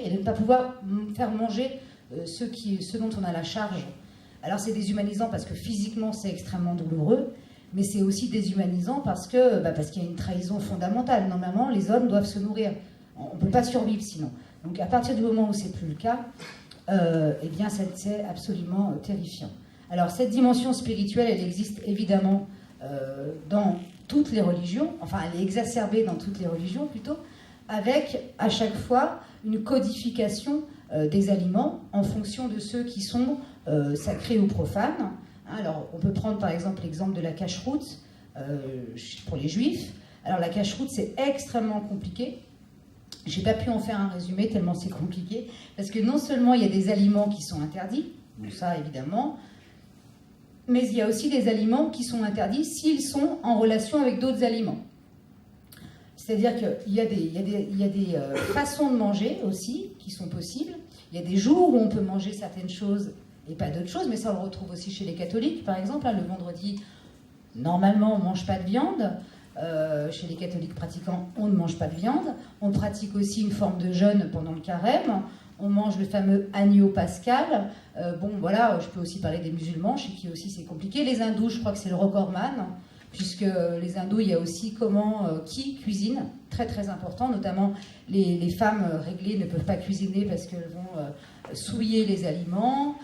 et de ne pas pouvoir faire manger ce dont on a la charge. Alors c'est déshumanisant parce que physiquement c'est extrêmement douloureux, mais c'est aussi déshumanisant parce qu'il y a une trahison fondamentale. Normalement, les hommes doivent se nourrir. On ne peut pas survivre sinon. Donc à partir du moment où c'est plus le cas, eh bien c'est absolument terrifiant. Alors cette dimension spirituelle, elle existe évidemment dans toutes les religions, enfin elle est exacerbée dans toutes les religions plutôt, avec à chaque fois une codification des aliments en fonction de ceux qui sont sacrés ou profanes. Alors on peut prendre par exemple l'exemple de la cacheroute pour les juifs. Alors la cacheroute c'est extrêmement compliqué. J'ai pas pu en faire un résumé tellement c'est compliqué, parce que non seulement il y a des aliments qui sont interdits, ça évidemment, mais il y a aussi des aliments qui sont interdits s'ils sont en relation avec d'autres aliments. C'est-à-dire qu'il y a des façons de manger aussi qui sont possibles. Il y a des jours où on peut manger certaines choses et pas d'autres choses, mais ça on le retrouve aussi chez les catholiques, par exemple. Le vendredi, normalement, on ne mange pas de viande. Chez les catholiques pratiquants, on ne mange pas de viande. On pratique aussi une forme de jeûne pendant le carême. On mange le fameux agneau pascal. Je peux aussi parler des musulmans, chez qui aussi c'est compliqué. Les hindous, je crois que c'est le recordman, puisque les hindous, il y a aussi qui cuisine, très très important, notamment les femmes réglées ne peuvent pas cuisiner parce qu'elles vont souiller les aliments.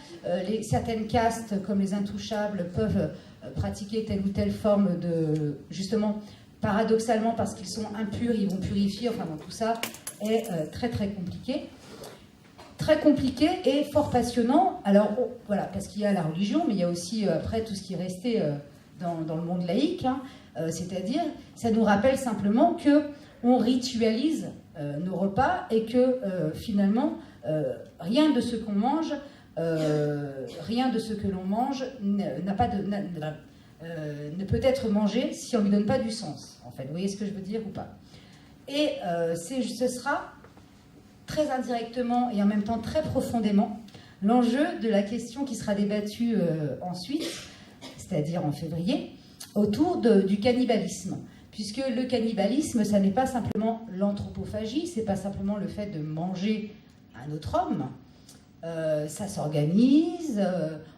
Certaines castes, comme les intouchables, peuvent pratiquer telle ou telle forme de... Justement, paradoxalement, parce qu'ils sont impurs, ils vont purifier, enfin bon, tout ça est très très compliqué. Très compliqué et fort passionnant. Alors, voilà, parce qu'il y a la religion, mais il y a aussi, après, tout ce qui est resté dans le monde laïque, c'est-à-dire, ça nous rappelle simplement qu'on ritualise nos repas et que, finalement, rien de ce qu'on mange, rien de ce que l'on mange ne peut être mangé si on ne lui donne pas du sens, en fait. Vous voyez ce que je veux dire ou pas? Et ce sera très indirectement et en même temps très profondément l'enjeu de la question qui sera débattue ensuite, c'est-à-dire en février, autour du cannibalisme. Puisque le cannibalisme, ça n'est pas simplement l'anthropophagie, c'est pas simplement le fait de manger un autre homme. Ça s'organise,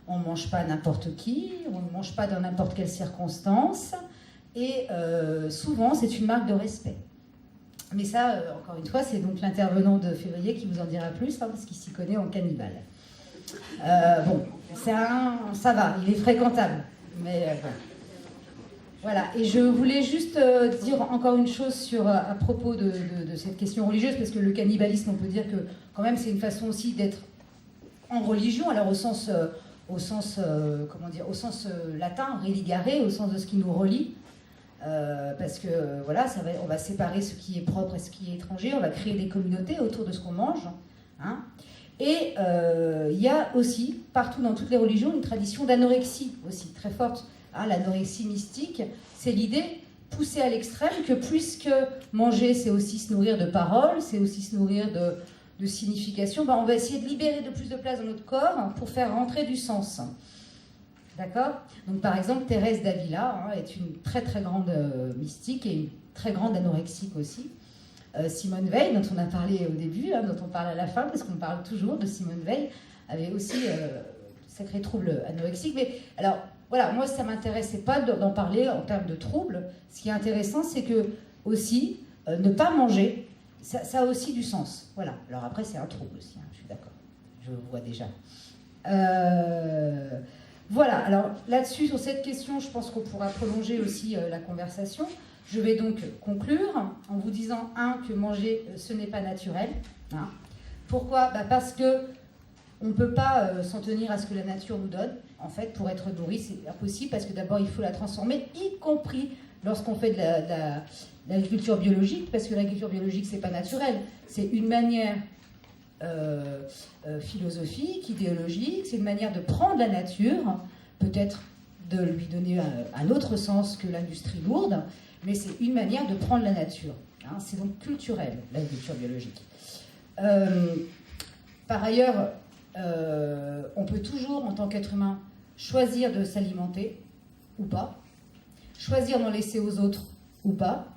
on ne mange pas n'importe qui, on ne mange pas dans n'importe quelle circonstance, et souvent c'est une marque de respect. Mais ça, encore une fois, c'est donc l'intervenant de février qui vous en dira plus, parce qu'il s'y connaît en cannibale. Ça va, il est fréquentable, mais bon. Voilà, et je voulais juste dire encore une chose à propos de cette question religieuse, parce que le cannibalisme, on peut dire que quand même c'est une façon aussi d'être en religion, alors au sens latin, religare, au sens de ce qui nous relie, parce que voilà, on va séparer ce qui est propre et ce qui est étranger, on va créer des communautés autour de ce qu'on mange, hein. Et il y a aussi, partout dans toutes les religions, une tradition d'anorexie aussi très forte. L'anorexie mystique, c'est l'idée poussée à l'extrême que puisque manger, c'est aussi se nourrir de paroles, c'est aussi se nourrir de signification, on va essayer de libérer de plus de place dans notre corps pour faire rentrer du sens. D'accord? Donc par exemple, Thérèse d'Avila est une très très grande mystique et une très grande anorexique aussi. Simone Veil, dont on a parlé au début, dont on parle à la fin, parce qu'on parle toujours de Simone Veil, avait aussi sacré trouble anorexique. Mais alors, voilà, moi ça m'intéressait pas d'en parler en termes de troubles. Ce qui est intéressant, c'est que aussi, ne pas manger, ça a aussi du sens. Voilà. Alors après, c'est un trouble aussi, je suis d'accord. Je le vois déjà. Voilà, alors là-dessus, sur cette question, je pense qu'on pourra prolonger aussi la conversation. Je vais donc conclure en vous disant, que manger, ce n'est pas naturel. Hein. Pourquoi? Parce que on ne peut pas s'en tenir à ce que la nature nous donne. En fait, pour être nourri, c'est impossible, parce que d'abord, il faut la transformer, y compris lorsqu'on fait de l'agriculture biologique, parce que l'agriculture biologique, c'est pas naturel. C'est une manière philosophique, idéologique, c'est une manière de prendre la nature, peut-être de lui donner un autre sens que l'industrie lourde, mais c'est une manière de prendre la nature. Hein. C'est donc culturel, l'agriculture biologique. Par ailleurs, on peut toujours, en tant qu'être humain, choisir de s'alimenter ou pas, choisir d'en laisser aux autres ou pas,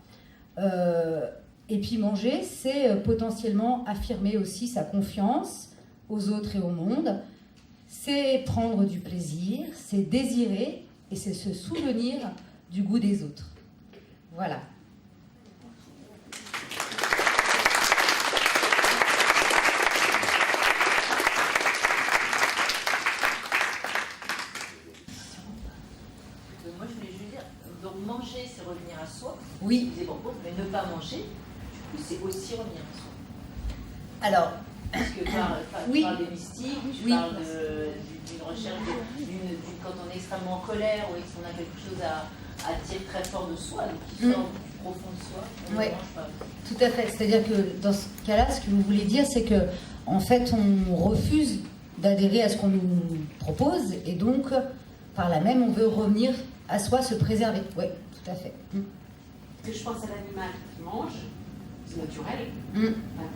Et puis manger, c'est potentiellement affirmer aussi sa confiance aux autres et au monde. C'est prendre du plaisir, c'est désirer et c'est se souvenir du goût des autres. Voilà. Moi, je voulais juste dire, donc manger, c'est revenir à soi. Oui. C'est bon, mais ne pas manger, c'est aussi revenir à soi. Alors, parce que oui. Tu parles des mystiques, tu oui. parles d'une recherche, quand on est extrêmement en colère ou qu'on a quelque chose à dire très fort de soi, qui sort du profond de soi, on ne mange pas. Tout à fait. C'est-à-dire que dans ce cas-là, ce que vous voulez dire, c'est que en fait, on refuse d'adhérer à ce qu'on nous propose et donc, par là même, on veut revenir à soi, se préserver. Oui, tout à fait. Que je pense à l'animal qui mange, c'est naturel. Enfin,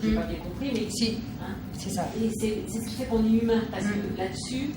j'ai pas bien compris, mais si, hein, c'est ça. Et c'est ce qui fait qu'on est humain, parce que là-dessus,